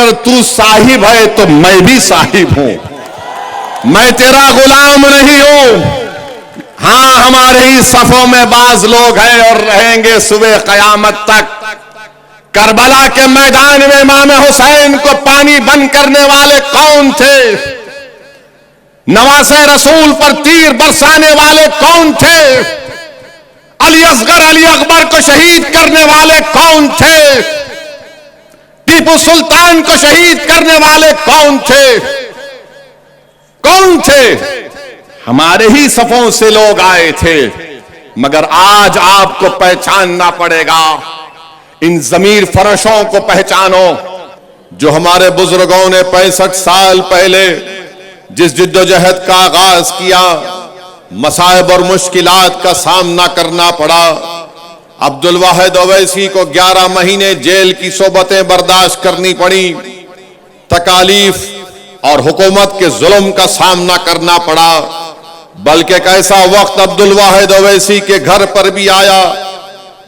اگر تو صاحب ہے تو میں بھی صاحب ہوں، میں تیرا غلام نہیں ہوں۔ ہاں ہمارے ہی صفوں میں بعض لوگ ہیں اور رہیں گے صبح قیامت تک۔ کربلا کے میدان میں امام حسین کو پانی بند کرنے والے کون تھے؟ نواسے رسول پر تیر برسانے والے کون تھے؟ علی اصغر علی اکبر کو شہید کرنے والے کون تھے؟ ٹیپو سلطان کو شہید کرنے والے کون تھے؟ کون تھے؟ ہمارے ہی صفوں سے لوگ آئے تھے، مگر آج آپ کو پہچاننا پڑے گا۔ ان ضمیر فرشوں کو پہچانو جو ہمارے بزرگوں نے 65 سال پہلے جس جد و جہد کا آغاز کیا، مصائب اور مشکلات کا سامنا کرنا پڑا۔ عبدالواحد اویسی کو 11 مہینے جیل کی صحبتیں برداشت کرنی پڑی، تکالیف اور حکومت کے ظلم کا سامنا کرنا پڑا۔ بلکہ ایک ایسا وقت عبدالواحد اویسی کے گھر پر بھی آیا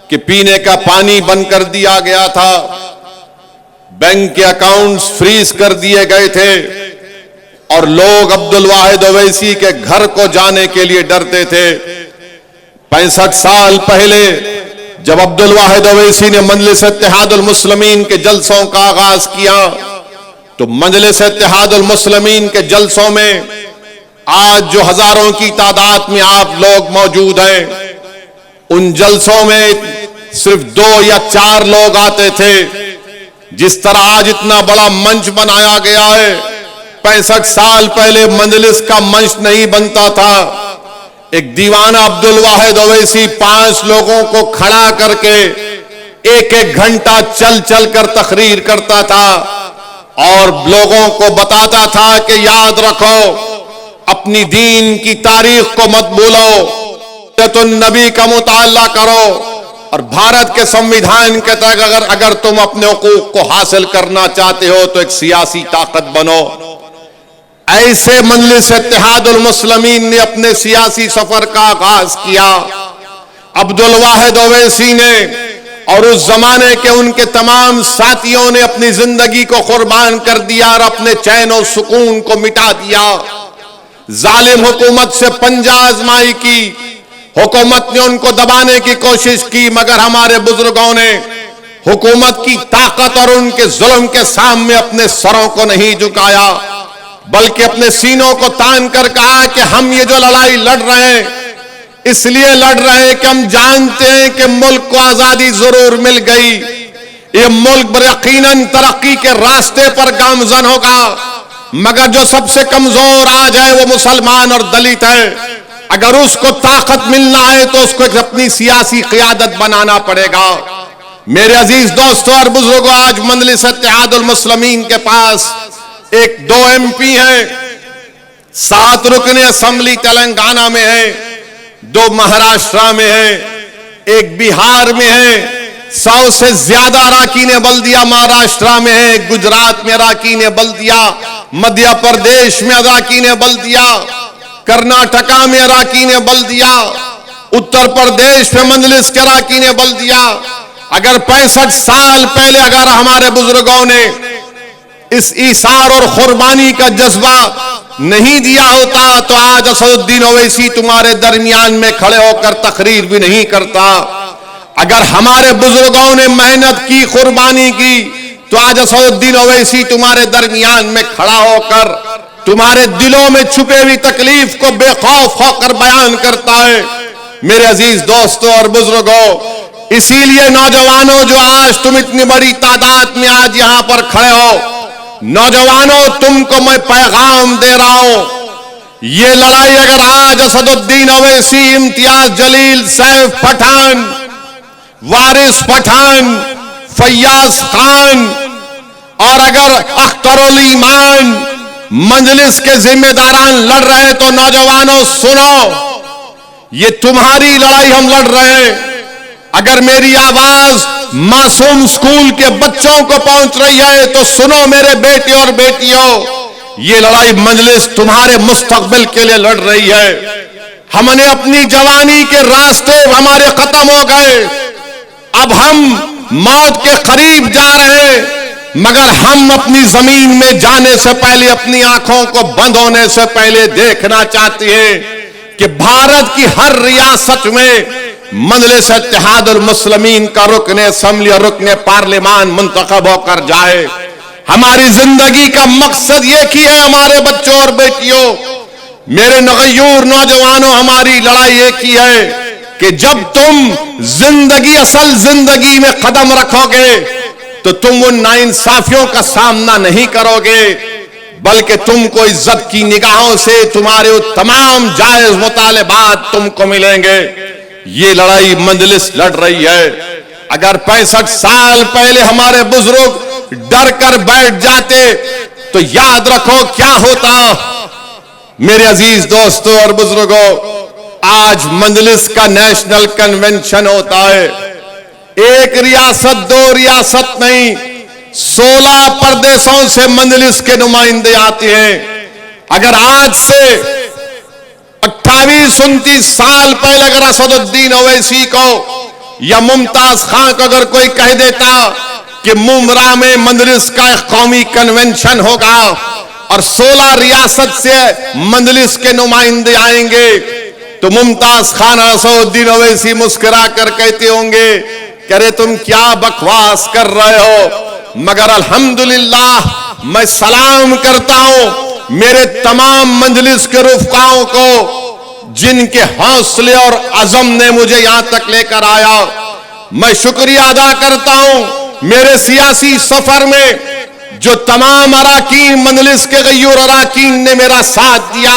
کہ پینے کا پانی بند کر دیا گیا تھا، بینک کے اکاؤنٹس فریز کر دیے گئے تھے، اور لوگ عبدالواحد اویسی کے گھر کو جانے کے لیے ڈرتے تھے۔ 65 سال پہلے جب عبدالواحد اویسی نے مجلس اتحاد المسلمین کے جلسوں کا آغاز کیا تو مجلس اتحاد المسلمین کے جلسوں میں آج جو ہزاروں کی تعداد میں آپ لوگ موجود ہیں، ان جلسوں میں صرف 2 یا 4 لوگ آتے تھے۔ جس طرح آج اتنا بڑا منچ بنایا گیا ہے، 65 سال پہلے مجلس کا منچ نہیں بنتا تھا۔ ایک دیوانہ عبدالواحد اویسی 5 لوگوں کو کھڑا کر کے 1 گھنٹہ چل چل کر تقریر کرتا تھا اور لوگوں کو بتاتا تھا کہ یاد رکھو، اپنی دین کی تاریخ کو مت بھولو، النبی کا مطالعہ کرو، اور بھارت کے سمویدھان کے تحت اگر تم اپنے حقوق کو حاصل کرنا چاہتے ہو تو ایک سیاسی طاقت بنو۔ ایسے مجلس اتحاد المسلمین نے اپنے سیاسی سفر کا آغاز کیا۔ عبدالواحد اویسی نے اور اس زمانے کے ان کے تمام ساتھیوں نے اپنی زندگی کو قربان کر دیا اور اپنے چین و سکون کو مٹا دیا۔ ظالم حکومت سے پنجہ آزمائی کی، حکومت نے ان کو دبانے کی کوشش کی، مگر ہمارے بزرگوں نے حکومت کی طاقت اور ان کے ظلم کے سامنے اپنے سروں کو نہیں جھکایا، بلکہ اپنے سینوں کو تان کر کہا کہ ہم یہ جو لڑائی لڑ رہے ہیں اس لیے لڑ رہے ہیں کہ ہم جانتے ہیں کہ ملک کو آزادی ضرور مل گئی، یہ ملک یقیناً ترقی کے راستے پر گامزن ہوگا، مگر جو سب سے کمزور آج ہے وہ مسلمان اور دلت ہے۔ اگر اس کو طاقت ملنا ہے تو اس کو اپنی سیاسی قیادت بنانا پڑے گا۔ میرے عزیز دوستوں اور بزرگوں، آج مجلس اتحاد المسلمین کے پاس 2 MP ہیں، 7 رکن اسمبلی تلنگانہ میں ہیں، 2 مہاراشٹرا میں ہیں، 1 بہار میں ہے، 100 سے زیادہ اراکین بلدیہ مہاراشٹرا میں ہیں، گجرات میں اراکین بلدیہ، مدھیہ پردیش میں اراکین بلدیہ، کرناٹکا میں اراکین بلدیہ، اتر پردیش میں مجلس کے اراکین بلدیہ۔ اگر 65 سال پہلے اگر ہمارے بزرگوں نے اس ایثار اور قربانی کا جذبہ نہیں دیا ہوتا تو آج اسد الدین اویسی تمہارے درمیان میں کھڑے ہو کر تقریر بھی نہیں کرتا۔ اگر ہمارے بزرگوں نے محنت کی، قربانی کی، تو آج اسد الدین اویسی تمہارے درمیان میں کھڑا ہو کر تمہارے دلوں میں چھپے ہوئی تکلیف کو بے خوف ہو کر بیان کرتا ہے۔ میرے عزیز دوستوں اور بزرگوں، اسی لیے نوجوانوں جو آج تم اتنی بڑی تعداد میں آج یہاں پر کھڑے ہو، نوجوانوں تم کو میں پیغام دے رہا ہوں، یہ لڑائی اگر آج اسد الدین اویسی، امتیاز جلیل، سیف پٹھان، وارث پٹھان، فیاض خان اور اگر اختر الایمان مجلس کے ذمہ داران لڑ رہے تو نوجوانوں سنو، یہ تمہاری لڑائی ہم لڑ رہے ہیں۔ اگر میری آواز معصوم اسکول کے بچوں کو پہنچ رہی ہے تو سنو میرے بیٹے اور بیٹیوں، یہ لڑائی مجلس تمہارے مستقبل کے لیے لڑ رہی ہے۔ ہم نے اپنی جوانی کے راستے ہمارے ختم ہو گئے، اب ہم موت کے قریب جا رہے ہیں، مگر ہم اپنی زمین میں جانے سے پہلے اپنی آنکھوں کو بند ہونے سے پہلے دیکھنا چاہتے ہیں کہ بھارت کی ہر ریاست میں مجلس اتحاد المسلمین کا رکن اسمبلی اور رکن پارلیمان منتخب ہو کر جائے. ہماری زندگی کا مقصد یہ کی ہے ہمارے بچوں اور بیٹیوں، میرے نغیور نوجوانوں، ہماری لڑائی یہ کی ہے کہ جب تم زندگی اصل زندگی میں قدم رکھو گے تو تم ان ناانصافیوں کا سامنا نہیں کرو گے، بلکہ تم کو عزت کی نگاہوں سے تمہارے تمام جائز مطالبات تم کو ملیں گے. یہ لڑائی مجلس لڑ رہی ہے. اگر 65 سال پہلے ہمارے بزرگ ڈر کر بیٹھ جاتے تو یاد رکھو کیا ہوتا. میرے عزیز دوستوں اور بزرگوں، آج مجلس کا نیشنل کنونشن ہوتا ہے. ایک ریاست، دو ریاست نہیں، 16 پردیسوں سے مجلس کے نمائندے آتے ہیں. اگر آج سے 28-29 سال پہلے اگر اسد الدین اویسی کو یا ممتاز خان کو اگر کوئی کہہ دیتا کہ ممرا میں مجلس کا ایک قومی کنونشن ہوگا اور 16 ریاست سے مجلس کے نمائندے آئیں گے، تو ممتاز خان اور اسد الدین اویسی مسکرا کر کہتے ہوں گے کہ ارے تم کیا بکواس کر رہے ہو. مگر الحمدللہ میں سلام کرتا ہوں میرے تمام مجلس کے رفقاؤں کو جن کے حوصلے اور عزم نے مجھے یہاں تک لے کر آیا. میں شکریہ ادا کرتا ہوں میرے سیاسی سفر میں جو تمام اراکین مجلس کے غیور اراکین نے میرا ساتھ دیا،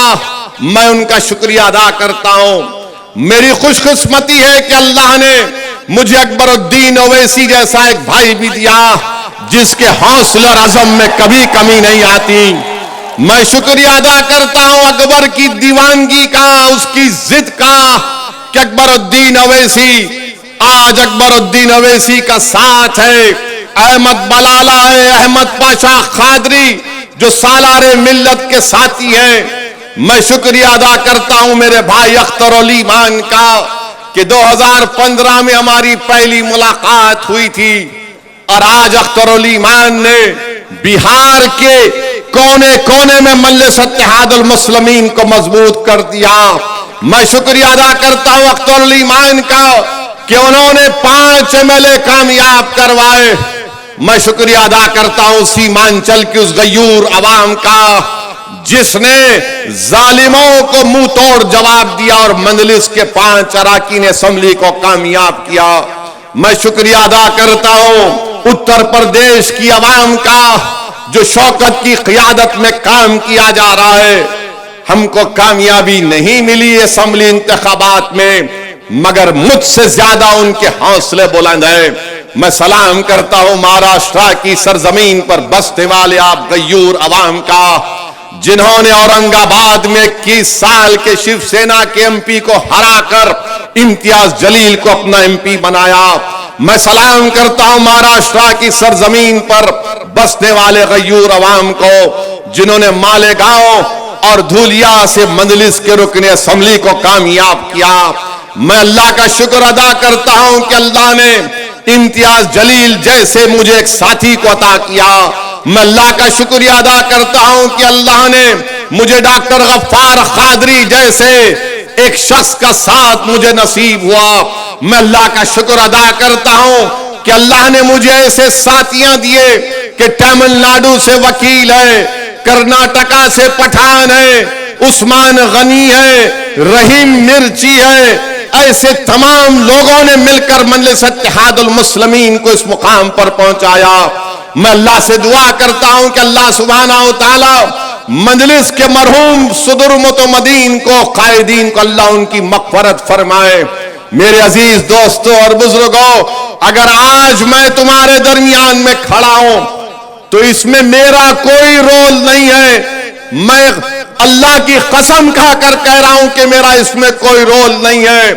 میں ان کا شکریہ ادا کرتا ہوں. میری خوش قسمتی ہے کہ اللہ نے مجھے اکبر الدین اویسی جیسا ایک بھائی بھی دیا جس کے حوصلے اور عزم میں کبھی کمی نہیں آتی. میں شکریہ ادا کرتا ہوں اکبر کی دیوانگی کا، اس کی ضد کا، کہ اکبر الدین اویسی آج اکبر الدین اویسی کا ساتھ ہے. احمد بلالہ ہے، احمد پاشا قادری جو سالار ملت کے ساتھی ہیں. میں شکریہ ادا کرتا ہوں میرے بھائی اختر علی مان کا کہ 2015 میں ہماری پہلی ملاقات ہوئی تھی اور آج اختر علی مان نے بہار کے کونے کونے میں مجلس اتحاد المسلمین کو مضبوط کر دیا. میں شکریہ ادا کرتا ہوں اختر علی مان کا کہ انہوں نے 5 MLA کامیاب کروائے. میں شکریہ ادا کرتا ہوں سیمانچل کی اس غیور عوام کا جس نے ظالموں کو منہ توڑ جواب دیا اور مجلس کے 5 اراکین اسمبلی کو کامیاب کیا. میں شکریہ ادا کرتا ہوں اتر پردیش کی عوام کا جو شوکت کی قیادت میں کام کیا جا رہا ہے. ہم کو کامیابی نہیں ملی اسمبلی انتخابات میں، مگر مجھ سے زیادہ ان کے حوصلے بلند ہیں. میں سلام کرتا ہوں مہاراشٹر کی سرزمین پر بسنے والے آپ غیور عوام کا جنہوں نے اورنگ آباد میں 21 سال کے شیو سینا کے MP کو ہرا کر امتیاز جلیل کو اپنا MP بنایا. میں سلام کرتا ہوں مہاراشٹر کی سرزمین پر بسنے والے غیور عوام کو جنہوں نے مالیگاؤں اور دھولیا سے مجلس کے رکن اسمبلی کو کامیاب کیا. میں اللہ کا شکر ادا کرتا ہوں کہ اللہ نے امتیاز جلیل جیسے مجھے ایک ساتھی کو عطا کیا. میں اللہ کا شکریہ ادا کرتا ہوں کہ اللہ نے مجھے ڈاکٹر غفار قادری جیسے ایک شخص کا ساتھ مجھے نصیب ہوا. میں اللہ کا شکر ادا کرتا ہوں کہ اللہ نے مجھے ایسے ساتھیاں دیے کہ تمل ناڈو سے وکیل ہے، کرناٹکا سے پٹھان ہے، عثمان غنی ہے، رحیم مرچی ہے. ایسے تمام لوگوں نے مل کر مجلس اتحاد المسلمین کو اس مقام پر پہنچایا. میں اللہ سے دعا کرتا ہوں کہ اللہ سبحانہ و تعالی مجلس کے مرحوم صدر متمدین کو، قائدین کو اللہ ان کی مغفرت فرمائے. میرے عزیز دوستوں اور بزرگوں، اگر آج میں تمہارے درمیان میں کھڑا ہوں تو اس میں میرا کوئی رول نہیں ہے. میں اللہ کی قسم کھا کر کہہ رہا ہوں کہ میرا اس میں کوئی رول نہیں ہے.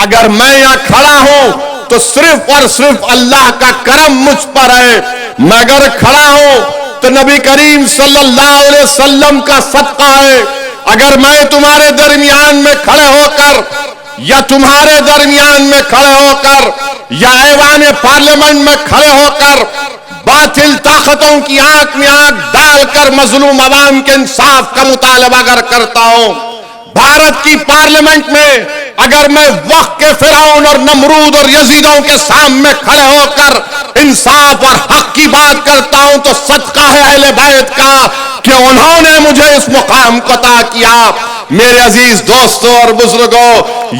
اگر میں یہاں کھڑا ہوں تو صرف اور صرف اللہ کا کرم مجھ پر ہے. میں اگر کھڑا ہوں تو نبی کریم صلی اللہ علیہ وسلم کا صدقہ ہے. اگر میں تمہارے درمیان میں کھڑے ہو کر یا تمہارے درمیان میں کھڑے ہو کر یا ایوان پارلیمنٹ میں کھڑے ہو کر باطل طاقتوں کی آنکھ میں آنکھ ڈال کر مظلوم عوام کے انصاف کا مطالبہ اگر کرتا ہوں، بھارت کی پارلیمنٹ میں اگر میں وقت کے فرعون اور نمرود اور یزیدوں کے سامنے کھڑے ہو کر انصاف اور حق کی بات کرتا ہوں تو صدقہ ہے اہل بیت کا کہ انہوں نے مجھے اس مقام کو عطا کیا۔ میرے عزیز دوستوں اور بزرگوں،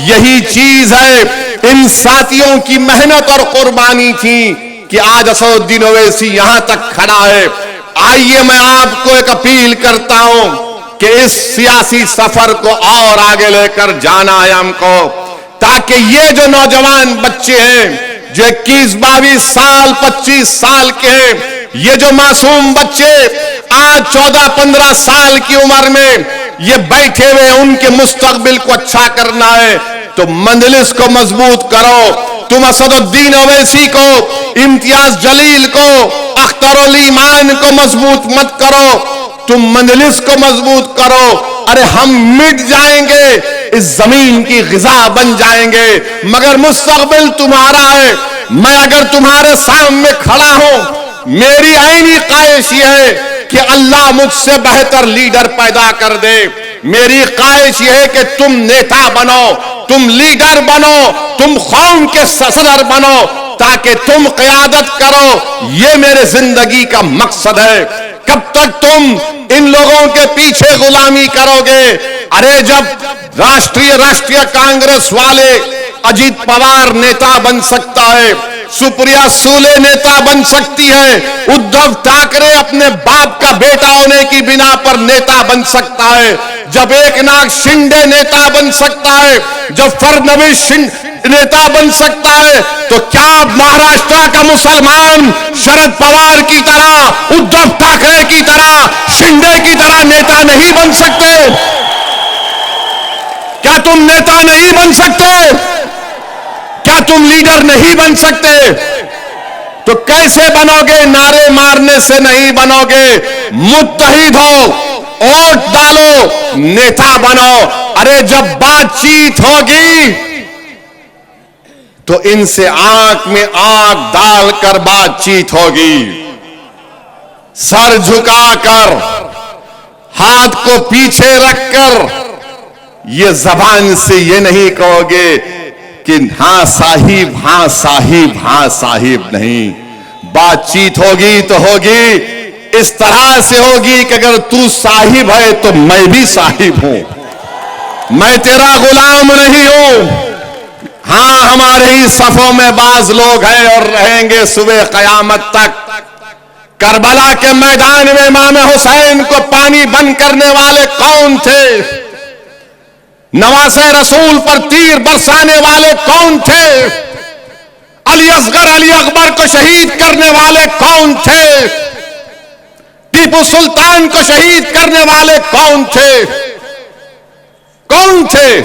یہی چیز ہے، ان ساتھیوں کی محنت اور قربانی تھی کہ آج اسد الدین اویسی یہاں تک کھڑا ہے۔ آئیے میں آپ کو ایک اپیل کرتا ہوں کہ اس سیاسی سفر کو اور آگے لے کر جانا ہے ہم کو، تاکہ یہ جو نوجوان بچے ہیں جو 21 22 سال 25 سال کے ہیں، یہ جو معصوم بچے آج 14 15 سال کی عمر میں یہ بیٹھے ہوئے، ان کے مستقبل کو اچھا کرنا ہے تو مجلس کو مضبوط کرو۔ تم اسد الدین اویسی کو، امتیاز جلیل کو، اختر الایمان کو مضبوط مت کرو، تم مجلس کو مضبوط کرو۔ ارے ہم مٹ جائیں گے، اس زمین کی غذا بن جائیں گے، مگر مستقبل تمہارا ہے۔ میں اگر تمہارے سامنے کھڑا ہوں، میری عینی خواہش یہ ہے کہ اللہ مجھ سے بہتر لیڈر پیدا کر دے۔ میری خواہش یہ ہے کہ تم نیتا بنو، تم لیڈر بنو، تم قوم کے صدر بنو، تاکہ تم قیادت کرو۔ یہ میرے زندگی کا مقصد ہے۔ کب تک تم ان لوگوں کے پیچھے غلامی کرو گے؟ ارے جب راشٹریہ کانگریس والے اجیت پوار نیتا بن سکتا ہے، سپریا سولے نیتا بن سکتی ہے، ادھو ٹھاکرے اپنے باپ کا بیٹا ہونے کی بنا پر نیتا بن سکتا ہے، جب ایک ناگ شنڈے نیتا بن سکتا ہے، جب فرنویس نیتا بن سکتا ہے، تو کیا مہاراشٹر کا مسلمان شرد پوار کی طرح، ادھو ٹھاکرے کی طرح، شنڈے کی طرح نیتا نہیں بن سکتے؟ کیا تم نیتا نہیں بن سکتے؟ کیا تم لیڈر نہیں بن سکتے؟ تو کیسے بنو گے؟ نعرے مارنے سے نہیں بنو گے، متحد ہو، ووٹ ڈالو، نیتا بنو۔ ارے جب بات چیت ہوگی تو ان سے آنکھ میں آنکھ ڈال کر بات چیت ہوگی، سر جھکا کر، ہاتھ کو پیچھے رکھ کر، یہ زبان سے یہ نہیں کہو گے کہ ہاں صاحب ہاں صاحب ہاں صاحب، نہیں، بات چیت ہوگی تو ہوگی اس طرح سے ہوگی کہ اگر تو صاحب ہے تو میں بھی صاحب ہوں، میں تیرا غلام نہیں ہوں۔ ہاں ہمارے ہی صفوں میں بعض لوگ ہیں اور رہیں گے صبح قیامت تک۔ کربلا کے میدان میں امام حسین کو پانی بند کرنے والے کون تھے؟ نواسے رسول پر تیر برسانے والے کون تھے؟ علی اصغر علی اکبر کو شہید کرنے والے کون تھے؟ ٹیپو سلطان کو شہید کرنے والے کون تھے؟ کون تھے؟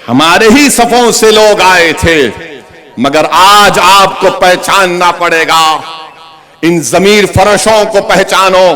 ہمارے ہی صفوں سے لوگ آئے تھے، مگر آج آپ کو پہچاننا پڑے گا۔ ان ضمیر فرشوں کو پہچانو۔